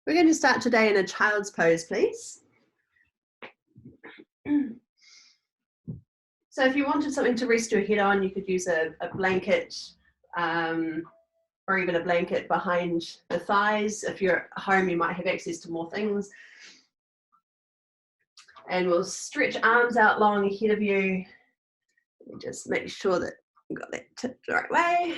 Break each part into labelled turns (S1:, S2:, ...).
S1: We're going to start today in a child's pose, please. So if you wanted something to rest your head on, you could use a blanket or even a blanket behind the thighs. If you're at home, you might have access to more things. And we'll stretch arms out long ahead of you. Just make sure that you've got that tipped the right way.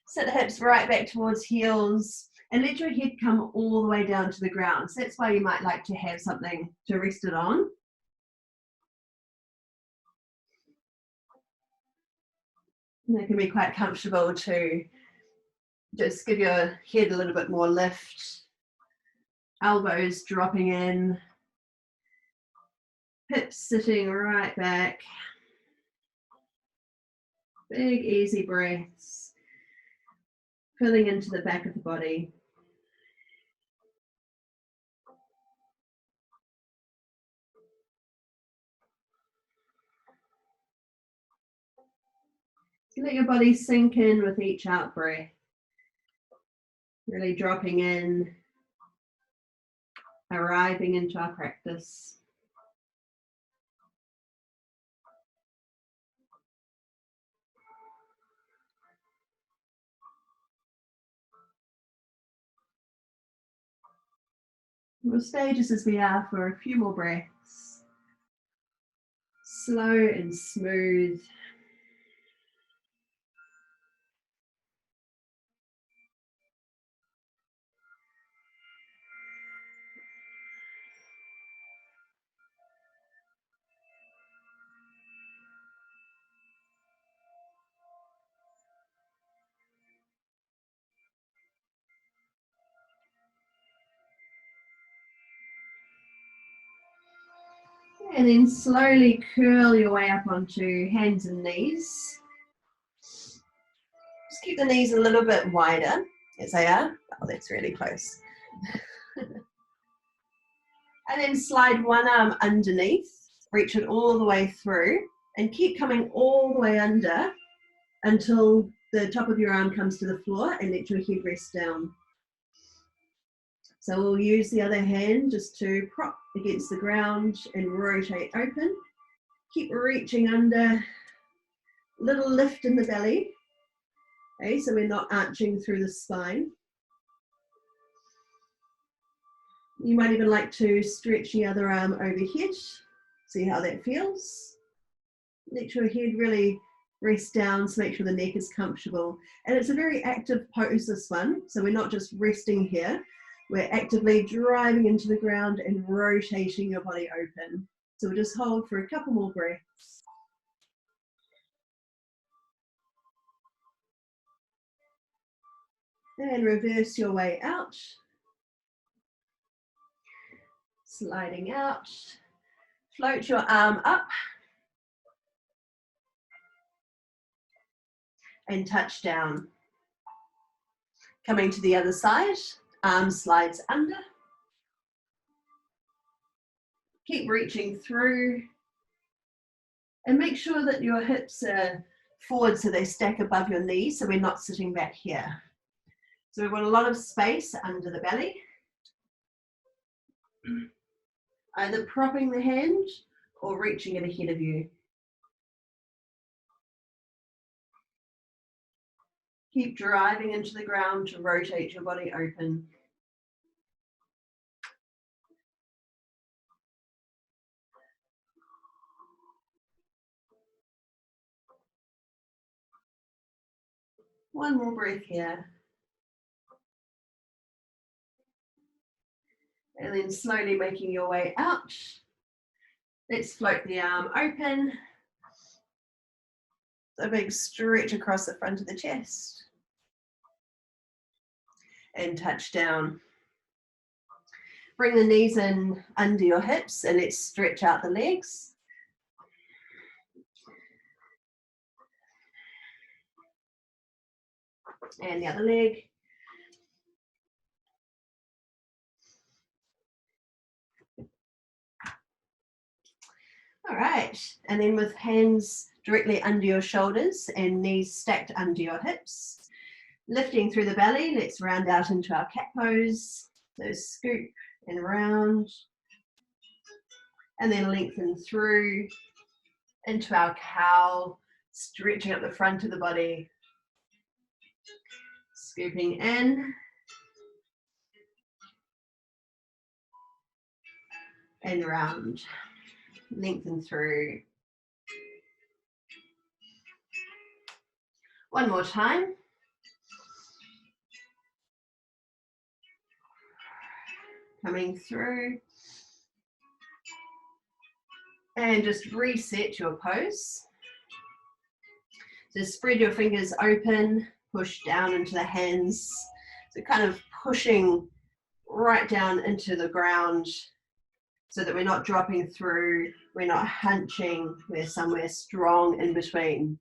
S1: Sit the hips right back towards heels and let your head come all the way down to the ground. So that's why you might like to have something to rest it on. And it can be quite comfortable to just give your head a little bit more lift. Elbows dropping in. Hips sitting right back. Big, easy breaths. Filling into the back of the body. Let your body sink in with each out breath. Really dropping in, arriving into our practice. We'll stay just as we are for a few more breaths. Slow and smooth. And then slowly curl your way up onto hands and knees. Just keep the knees a little bit wider as they are. Oh, that's really close. And then slide one arm underneath, reach it all the way through, and keep coming all the way under until the top of your arm comes to the floor, and let your head rest down. So we'll use the other hand just to prop against the ground and rotate open. Keep reaching under, little lift in the belly. Okay, so we're not arching through the spine. You might even like to stretch the other arm overhead. See how that feels. Let your head really rest down, so make sure the neck is comfortable. And it's a very active pose, this one. So we're not just resting here. We're actively driving into the ground and rotating your body open. So we'll just hold for a couple more breaths. And reverse your way out. Sliding out. Float your arm up. And touch down. Coming to the other side. Arm slides under. Keep reaching through. And make sure that your hips are forward so they stack above your knees, so we're not sitting back here. So we want a lot of space under the belly. Either propping the hand or reaching it ahead of you. Keep driving into the ground to rotate your body open. One more breath here. And then slowly making your way out. Let's float the arm open. A big stretch across the front of the chest. And touch down. Bring the knees in under your hips and let's stretch out the legs. And the other leg. All right, and then with hands directly under your shoulders and knees stacked under your hips, lifting through the belly, let's round out into our cat pose. So scoop and round, and then lengthen through into our cow, stretching up the front of the body, scooping in and round, lengthen through. One more time. Coming through. And just reset your pose. So spread your fingers open, push down into the hands. So kind of pushing right down into the ground so that we're not dropping through, we're not hunching, we're somewhere strong in between.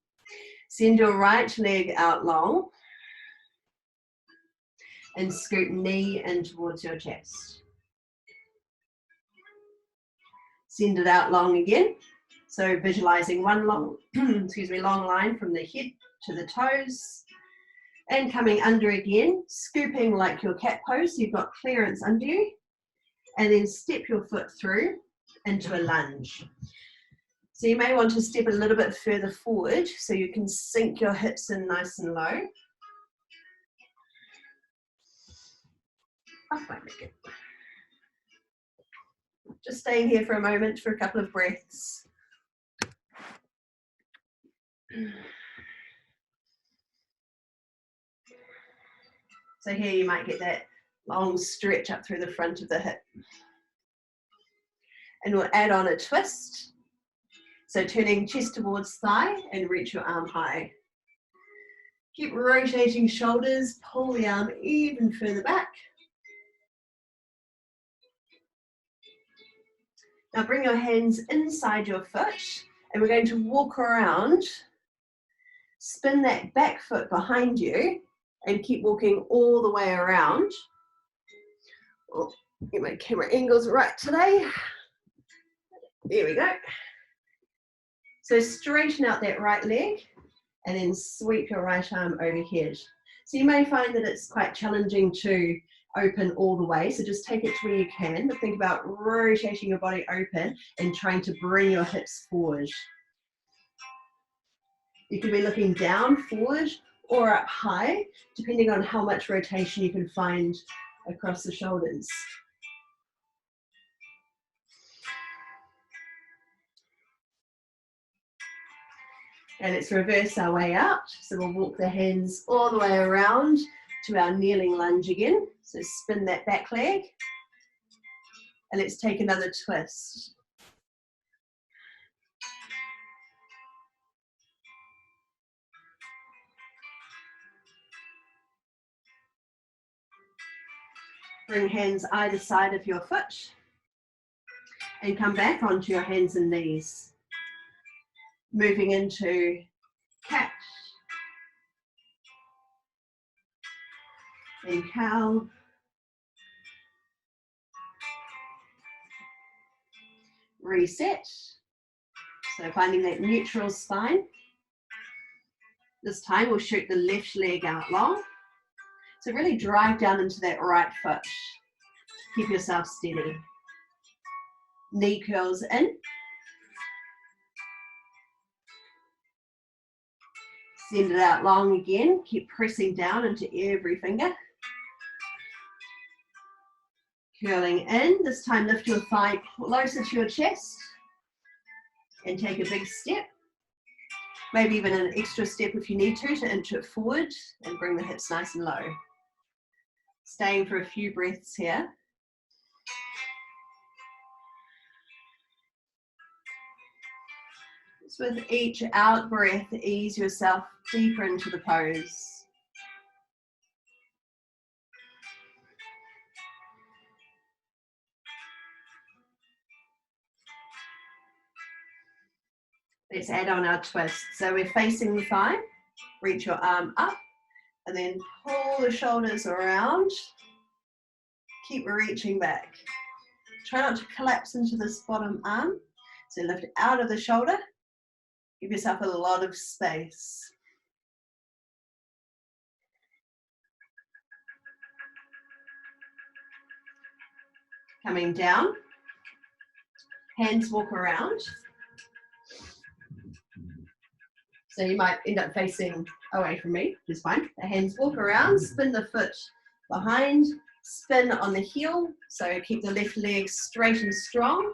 S1: Send your right leg out long and scoop knee in towards your chest. Send it out long again. So visualizing one long, long line from the head to the toes, and coming under again, scooping like your cat pose, so you've got clearance under you, and then step your foot through into a lunge. So you may want to step a little bit further forward so you can sink your hips in nice and low. Just staying here for a moment for a couple of breaths. So here you might get that long stretch up through the front of the hip. And we'll add on a twist. So turning chest towards thigh and reach your arm high. Keep rotating shoulders, pull the arm even further back. Now bring your hands inside your foot and we're going to walk around, spin that back foot behind you and keep walking all the way around. Oh, get my camera angles right today. There we go. So straighten out that right leg and then sweep your right arm overhead. So you may find that it's quite challenging to open all the way, so just take it to where you can, but think about rotating your body open and trying to bring your hips forward. You could be looking down, forward, or up high, depending on how much rotation you can find across the shoulders. And let's reverse our way out. So we'll walk the hands all the way around to our kneeling lunge again. So spin that back leg. And let's take another twist. Bring hands either side of your foot. And come back onto your hands and knees. Moving into cat. And cow. Reset. So finding that neutral spine. This time we'll shoot the left leg out long. So really drive down into that right foot. Keep yourself steady. Knee curls in. Send it out long again. Keep pressing down into every finger. Curling in. This time lift your thigh closer to your chest. And take a big step. Maybe even an extra step if you need to inch it forward and bring the hips nice and low. Staying for a few breaths here. So with each out breath, ease yourself deeper into the pose. Let's add on our twist. So we're facing the thigh, reach your arm up, and then pull the shoulders around. Keep reaching back. Try not to collapse into this bottom arm. So lift out of the shoulder. Give yourself a lot of space. Coming down, hands walk around. So you might end up facing away from me, which is fine. The hands walk around, spin the foot behind, spin on the heel. So keep the left leg straight and strong.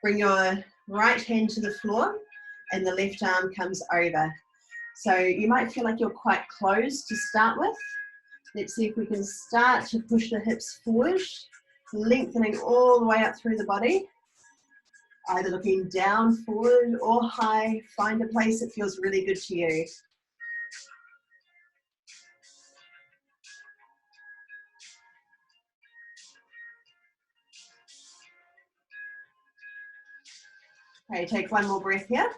S1: Bring your right hand to the floor and the left arm comes over. So you might feel like you're quite closed to start with. Let's see if we can start to push the hips forward, lengthening all the way up through the body. Either looking down, forward, or high. Find a place that feels really good to you. Okay, take one more breath here.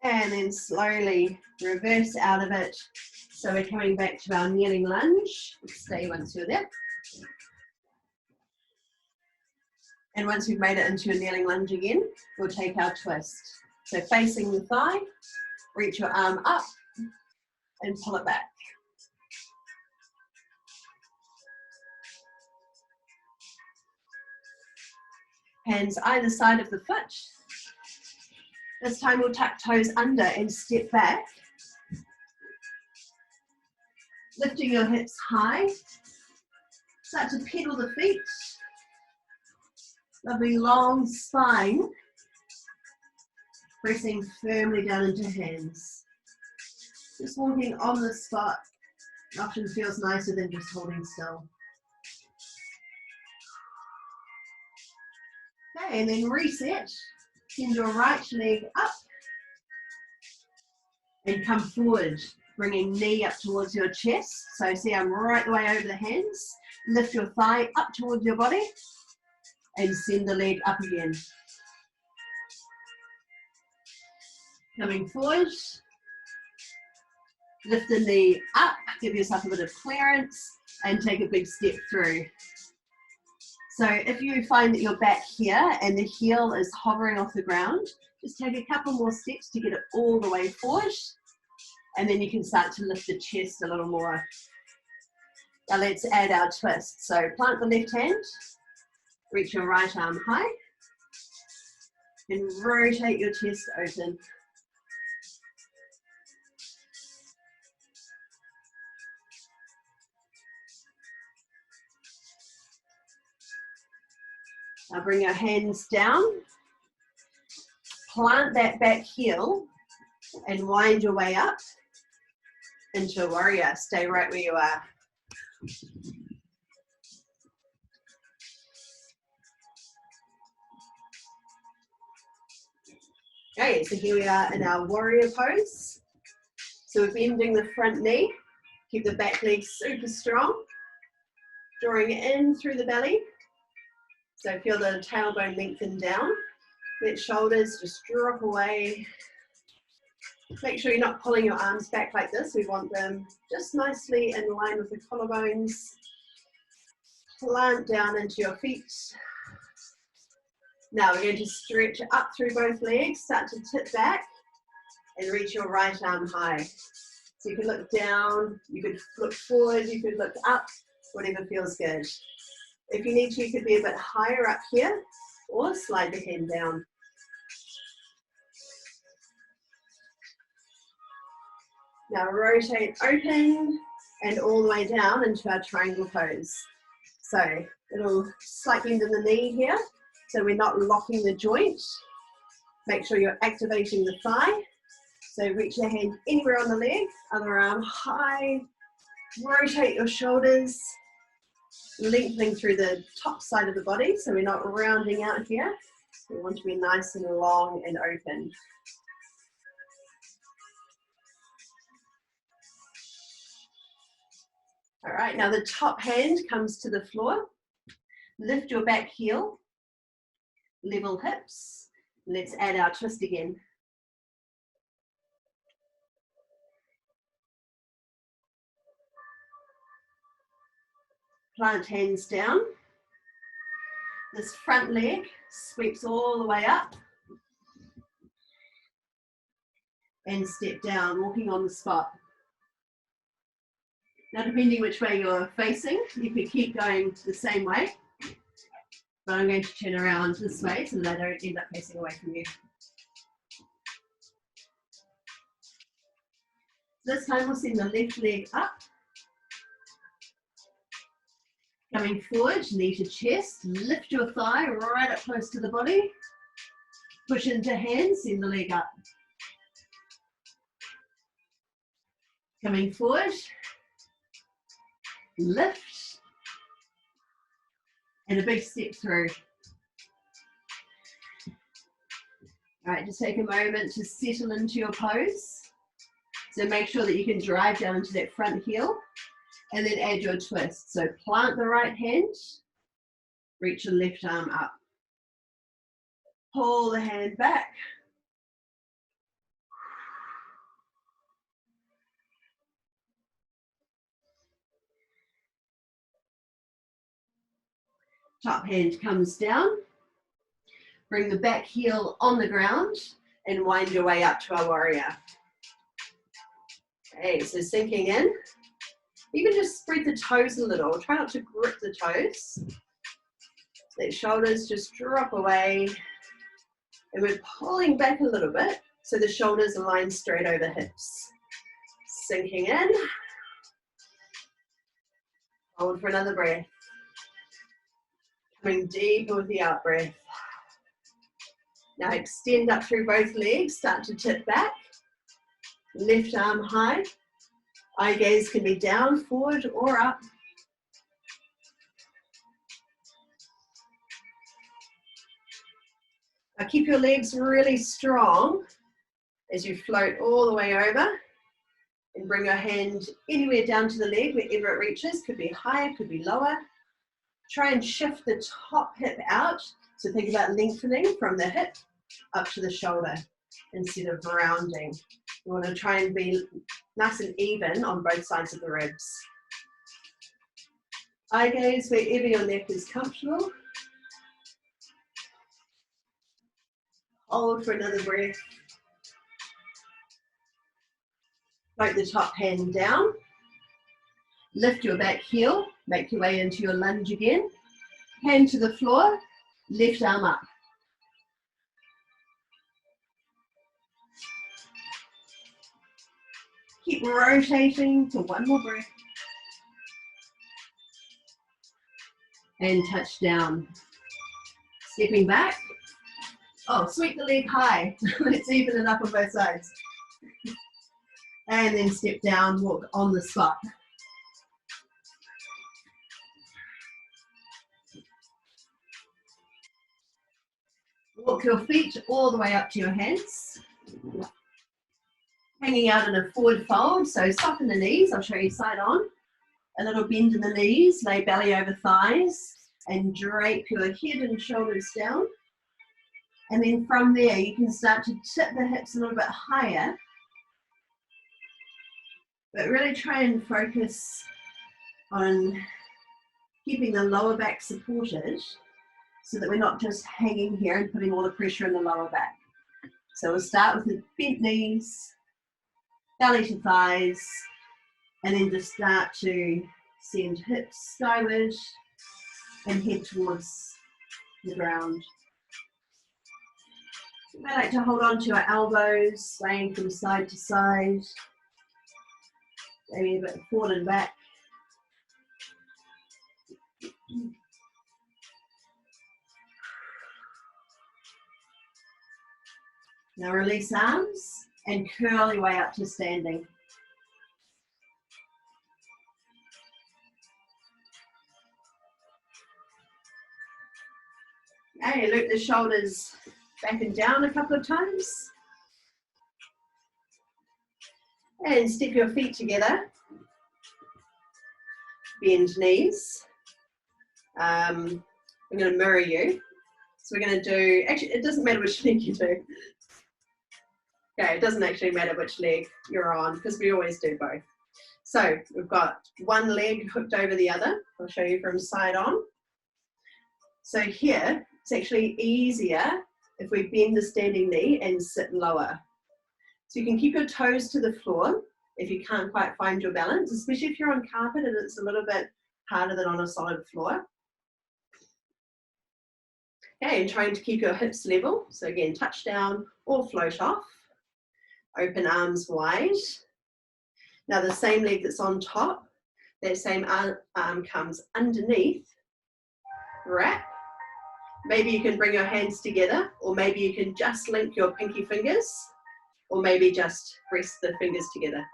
S1: And then slowly reverse out of it. So we're coming back to our kneeling lunge. Stay once you're there. And once we've made it into a kneeling lunge again, we'll take our twist. So facing the thigh, reach your arm up and pull it back. Hands either side of the foot. This time we'll tuck toes under and step back. Lifting your hips high. Start to pedal the feet. Lovely long spine. Pressing firmly down into hands. Just walking on the spot often feels nicer than just holding still. Okay, and then reset. Send your right leg up and come forward, bringing knee up towards your chest. So see, I'm right the way over the hands. Lift your thigh up towards your body and send the leg up again. Coming forward, lift the knee up, give yourself a bit of clearance and take a big step through. So if you find that you're back here and the heel is hovering off the ground, just take a couple more steps to get it all the way forward, and then you can start to lift the chest a little more. Now let's add our twist. So plant the left hand, reach your right arm high, and rotate your chest open. Now bring your hands down, plant that back heel and wind your way up into a warrior. Stay right where you are. Okay, so here we are in our warrior pose. So we're bending the front knee, keep the back leg super strong, drawing in through the belly. So feel the tailbone lengthen down. Let shoulders just drop away. Make sure you're not pulling your arms back like this. We want them just nicely in line with the collarbones. Plant down into your feet. Now we're going to stretch up through both legs, start to tip back and reach your right arm high. So you can look down, you could look forward, you could look up, whatever feels good. If you need to, you could be a bit higher up here or slide the hand down. Now rotate open and all the way down into our triangle pose. So it'll slight bend in the knee here, so we're not locking the joint. Make sure you're activating the thigh. So reach your hand anywhere on the leg, other arm high, rotate your shoulders, lengthening through the top side of the body, so we're not rounding out here. We want to be nice and long and open. All right, now the top hand comes to the floor. Lift your back heel, level hips. Let's add our twist again. Plant hands down. This front leg sweeps all the way up. And step down, walking on the spot. Now, depending which way you're facing, you could keep going the same way, but I'm going to turn around this way so that I don't end up facing away from you. This time we'll send the left leg up. Coming forward, knee to chest, lift your thigh right up close to the body. Push into hands, send the leg up. Coming forward, lift, and a big step through. All right, just take a moment to settle into your pose. So make sure that you can drive down into that front heel and then add your twist. So plant the right hand, reach your left arm up. Pull the hand back. Top hand comes down. Bring the back heel on the ground and wind your way up to our warrior. Okay, so sinking in. You can just spread the toes a little. Try not to grip the toes. Let shoulders just drop away. And we're pulling back a little bit so the shoulders align straight over hips. Sinking in. Hold for another breath. Coming deeper with the out breath. Now extend up through both legs, start to tip back. Left arm high. Eye gaze can be down, forward, or up. Now keep your legs really strong as you float all the way over. And bring your hand anywhere down to the leg, wherever it reaches. Could be higher, could be lower. Try and shift the top hip out. So think about lengthening from the hip up to the shoulder instead of rounding. You want to try and be nice and even on both sides of the ribs. Eye gaze wherever your neck is comfortable. Hold for another breath. Float the top hand down. Lift your back heel. Make your way into your lunge again. Hand to the floor. Left arm up. Keep rotating to one more breath. And touch down. Stepping back. Oh, sweep the leg high. Let's even it up on both sides. And then step down, walk on the spot. Walk your feet all the way up to your hands. Hanging out in a forward fold, so soften the knees. I'll show you side on. A little bend in the knees, lay belly over thighs, and drape your head and shoulders down. And then from there, you can start to tip the hips a little bit higher. But really try and focus on keeping the lower back supported so that we're not just hanging here and putting all the pressure in the lower back. So we'll start with the bent knees, belly to thighs, and then just start to send hips skyward and head towards the ground. I like to hold on to our elbows, swaying from side to side, maybe a bit forward and back. Now release arms and curl your way up to standing. Okay, loop the shoulders back and down a couple of times. And step your feet together. Bend knees. I'm going to mirror you. So we're going to do, actually it doesn't matter which leg you do. Okay, it doesn't actually matter which leg you're on because we always do both. So we've got one leg hooked over the other. I'll show you from side on. So here, it's actually easier if we bend the standing knee and sit lower. So you can keep your toes to the floor, if you can't quite find your balance, especially if you're on carpet and it's a little bit harder than on a solid floor. Okay, and trying to keep your hips level. So again, touch down or float off. Open arms wide. Now the same leg that's on top, that same arm comes underneath. Wrap. Maybe you can bring your hands together, or maybe you can just link your pinky fingers, or maybe just press the fingers together.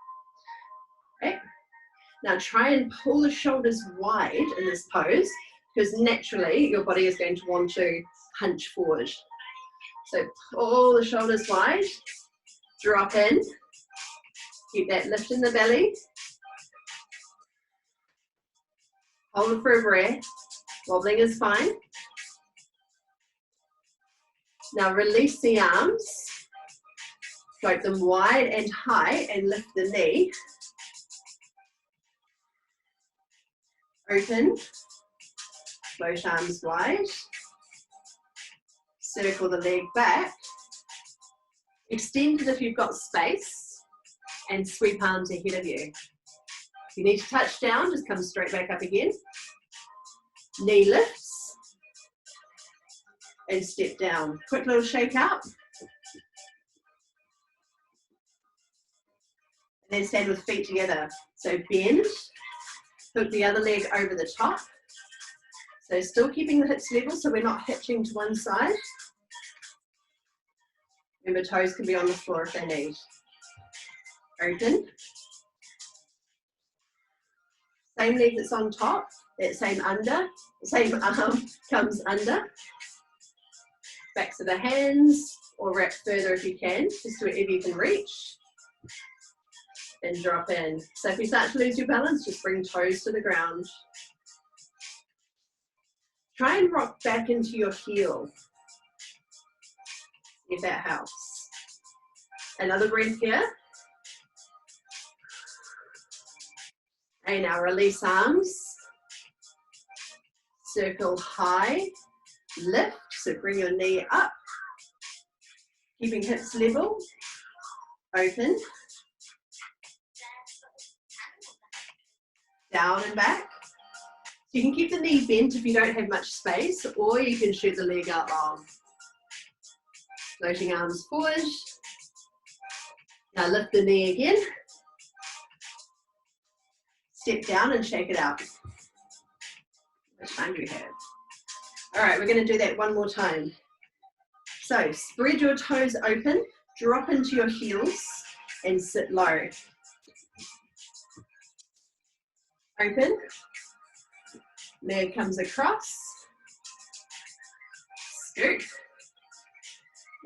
S1: Okay. Now try and pull the shoulders wide in this pose, because naturally your body is going to want to hunch forward. So pull the shoulders wide, drop in, keep that lift in the belly. Hold it for a breath, wobbling is fine. Now release the arms, float them wide and high and lift the knee. Open, float arms wide, circle the leg back, extend it if you've got space, and sweep arms ahead of you. If you need to touch down, just come straight back up again. Knee lifts, and step down. Quick little shake out. And then stand with feet together. So bend, hook the other leg over the top. So still keeping the hips level so we're not hitching to one side. Remember, toes can be on the floor if they need. Open. Same leg that's on top, that same arm comes under. Backs of the hands, or wrap further if you can, just to wherever you can reach. And drop in. So if you start to lose your balance, just bring toes to the ground. Try and rock back into your heel, if that helps. Another breath here. And now release arms. Circle high, lift, so bring your knee up. Keeping hips level. Open. Down and back. You can keep the knee bent if you don't have much space, or you can shoot the leg out long. Floating arms forward. Now lift the knee again. Step down and shake it out. How much time do we have? All right, we're going to do that one more time. So spread your toes open, drop into your heels, and sit low. Open. Leg comes across. Scoop.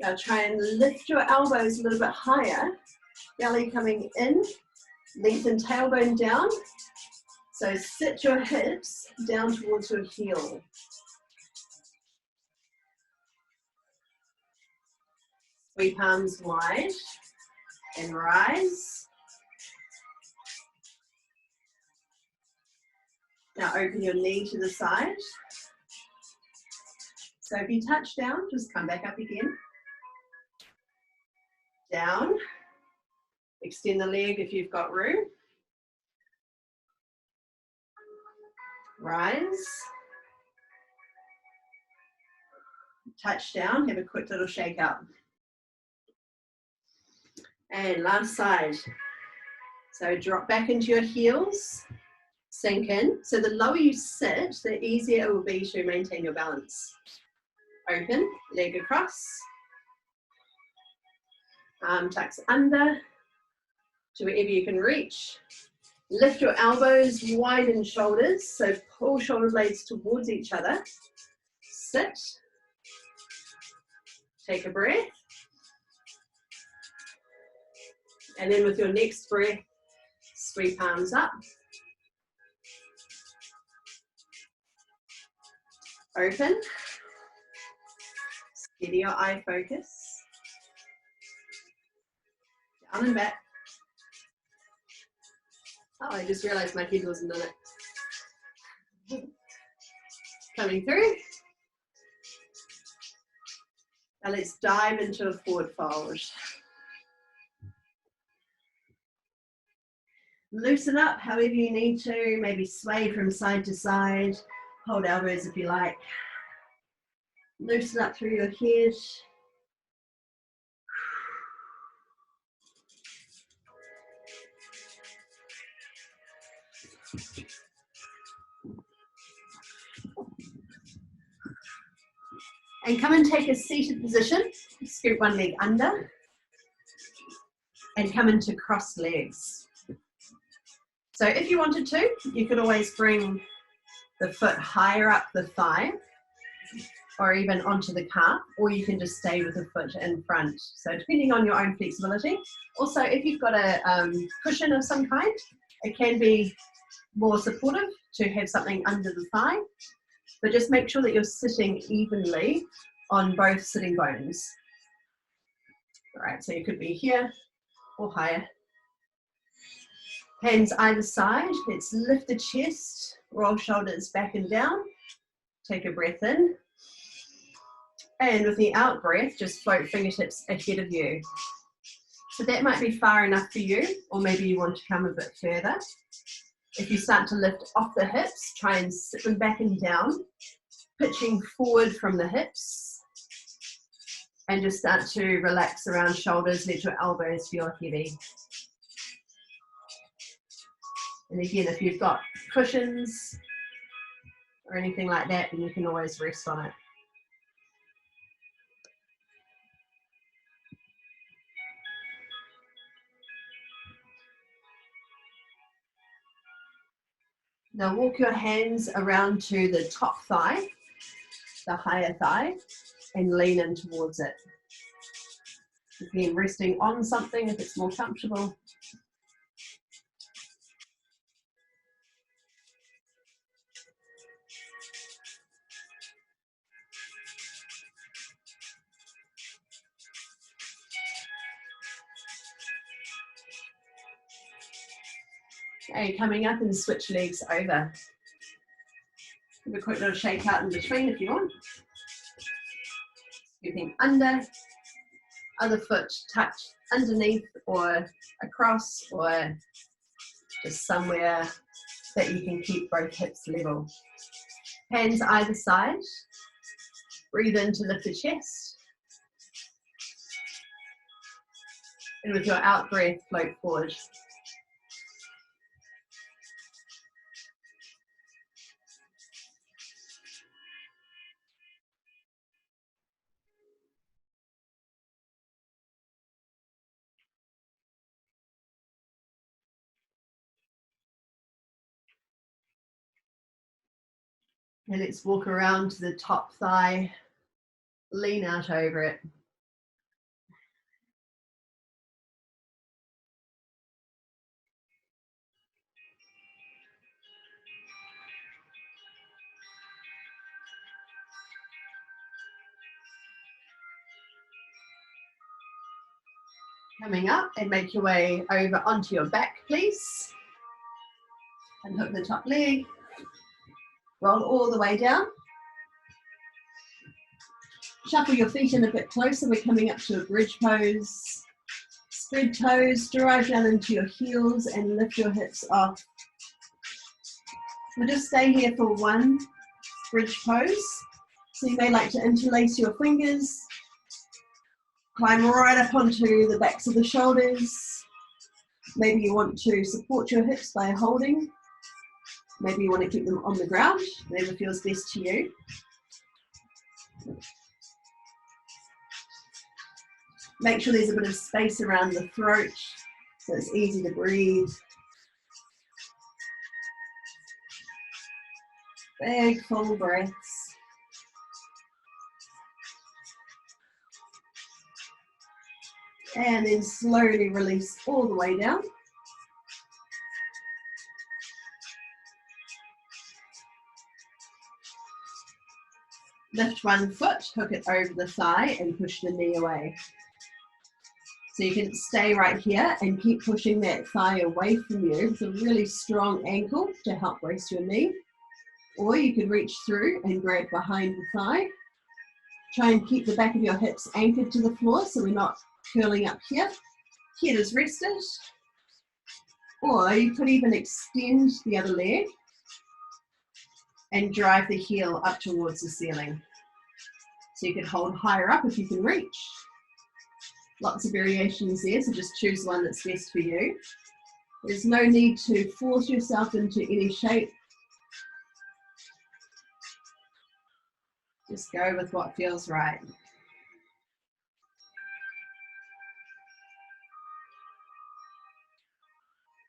S1: Now try and lift your elbows a little bit higher. Belly coming in. Lengthen tailbone down. So sit your hips down towards your heel. Sweep arms wide and rise. Now open your knee to the side. So if you touch down, just come back up again. Down. Extend the leg if you've got room. Rise. Touch down, have a quick little shake up. And last side. So drop back into your heels, sink in. So the lower you sit, the easier it will be to maintain your balance. Open, leg across. Arm tucks under to wherever you can reach. Lift your elbows, widen shoulders, so pull shoulder blades towards each other. Sit. Take a breath. And then with your next breath, sweep arms up. Open. Steady your eye focus. Down and back. Oh, I just realized my head wasn't in it. Coming through. Now let's dive into a forward fold. Loosen up however you need to, maybe sway from side to side, hold elbows if you like. Loosen up through your head. And come and take a seated position. Scoot one leg under. And come into crossed legs. So if you wanted to, you could always bring the foot higher up the thigh or even onto the calf, or you can just stay with the foot in front. So depending on your own flexibility. Also, if you've got a cushion of some kind, it can be more supportive to have something under the thigh, but just make sure that you're sitting evenly on both sitting bones. All right, so you could be here or higher. Hands either side. Let's lift the chest, roll shoulders back and down. Take a breath in. And with the out breath, just float fingertips ahead of you. So that might be far enough for you, or maybe you want to come a bit further. If you start to lift off the hips, try and sit them back and down, pitching forward from the hips. And just start to relax around shoulders, let your elbows feel heavy. And again, if you've got cushions or anything like that, then you can always rest on it. Now walk your hands around to the top thigh, the higher thigh, and lean in towards it. Again, resting on something if it's more comfortable. Okay, coming up and switch legs over. Have a quick little shake out in between if you want. Scooping under, other foot touch underneath or across, or just somewhere that you can keep both hips level. Hands either side. Breathe in to lift the chest. And with your out breath, float forward. And let's walk around to the top thigh, lean out over it. Coming up, and make your way over onto your back, please. And hook the top leg. Roll all the way down. Shuffle your feet in a bit closer. We're coming up to a bridge pose. Spread toes, drive down into your heels and lift your hips off. We'll just stay here for one bridge pose. So you may like to interlace your fingers. Climb right up onto the backs of the shoulders. Maybe you want to support your hips by holding. Maybe you want to keep them on the ground, whatever feels best to you. Make sure there's a bit of space around the throat so it's easy to breathe. Big full breaths. And then slowly release all the way down. Lift one foot, hook it over the thigh and push the knee away. So you can stay right here and keep pushing that thigh away from you with a really strong ankle to help brace your knee. Or you could reach through and grab behind the thigh. Try and keep the back of your hips anchored to the floor so we're not curling up here. Head is rested. Or you could even extend the other leg and drive the heel up towards the ceiling. So you could hold higher up if you can reach. Lots of variations there, so just choose one that's best for you. There's no need to force yourself into any shape. Just go with what feels right.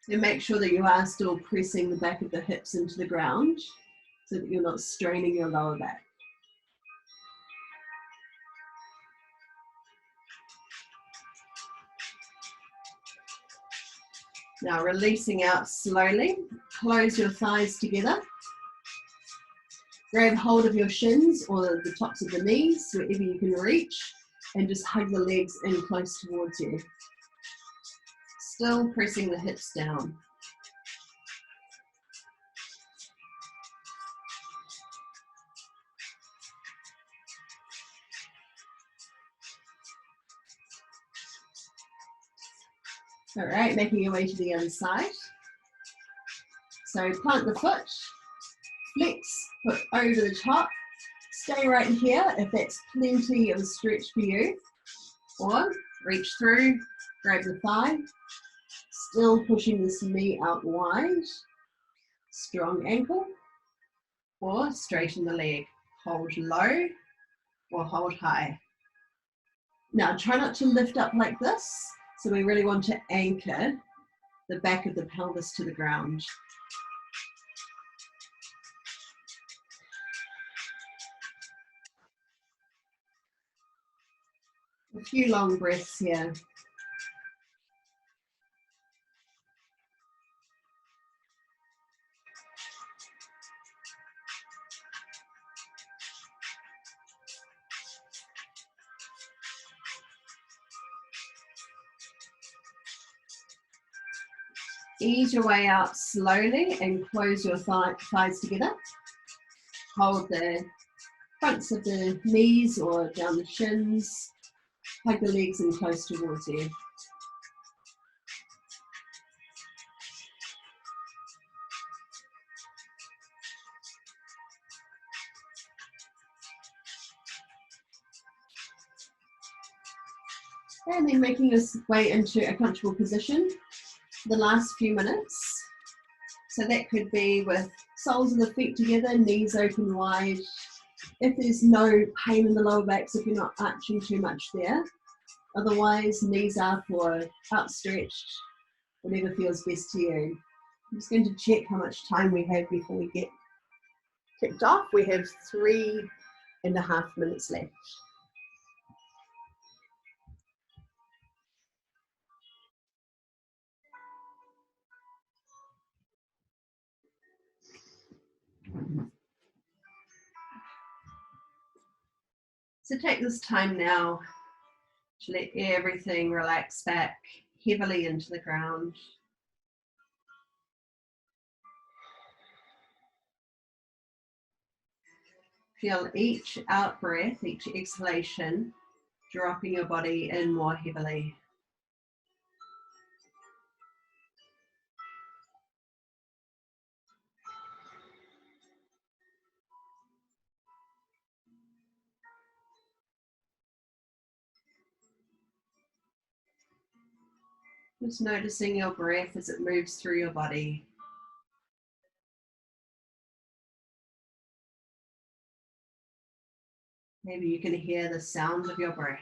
S1: And make sure that you are still pressing the back of the hips into the ground so that you're not straining your lower back. Now releasing out slowly, close your thighs together. Grab hold of your shins or the tops of the knees, wherever you can reach, and just hug the legs in close towards you. Still pressing the hips down. All right, making your way to the other side. So plant the foot, flex, foot over the top. Stay right here if that's plenty of a stretch for you. Or reach through, grab the thigh. Still pushing this knee out wide. Strong ankle. Or straighten the leg. Hold low or hold high. Now try not to lift up like this. So we really want to anchor the back of the pelvis to the ground. A few long breaths here. Ease your way out slowly and close your thighs together. Hold the fronts of the knees or down the shins. Hug the legs in close towards you. And then making your way into a comfortable position for the last few minutes. So that could be with soles of the feet together, knees open wide. If there's no pain in the lower back, so if you're not arching too much there. Otherwise, knees up or outstretched, whatever feels best to you. I'm just going to check how much time we have before we get kicked off. We have 3.5 minutes left. So take this time now to let everything relax back heavily into the ground. Feel each out breath, each exhalation, dropping your body in more heavily. Just noticing your breath as it moves through your body. Maybe you can hear the sound of your breath.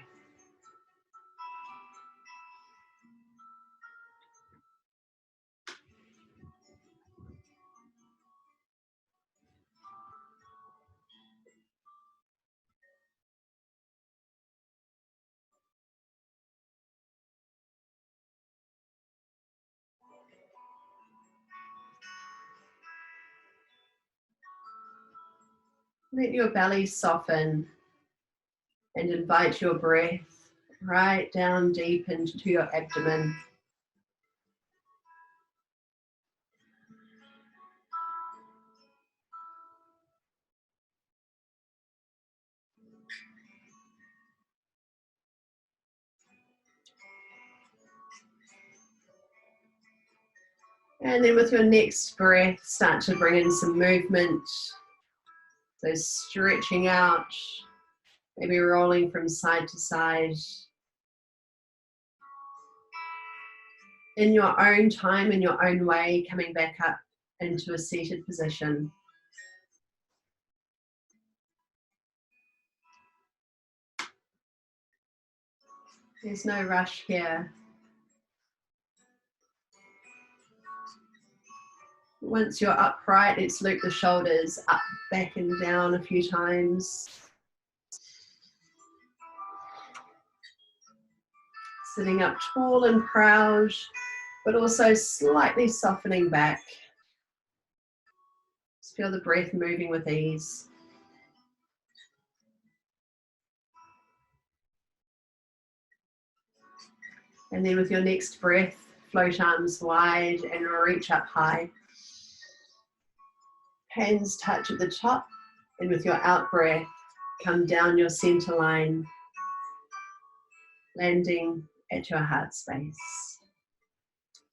S1: Let your belly soften and invite your breath right down deep into your abdomen. And then with your next breath, start to bring in some movement. So stretching out, maybe rolling from side to side. In your own time, in your own way, coming back up into a seated position. There's no rush here. Once you're upright, let's loop the shoulders up, back and down a few times. Sitting up tall and proud, but also slightly softening back. Just feel the breath moving with ease. And then with your next breath, float arms wide and reach up high. Hands touch at the top, and with your out breath, come down your center line, landing at your heart space.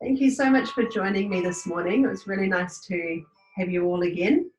S1: Thank you so much for joining me this morning. It was really nice to have you all again.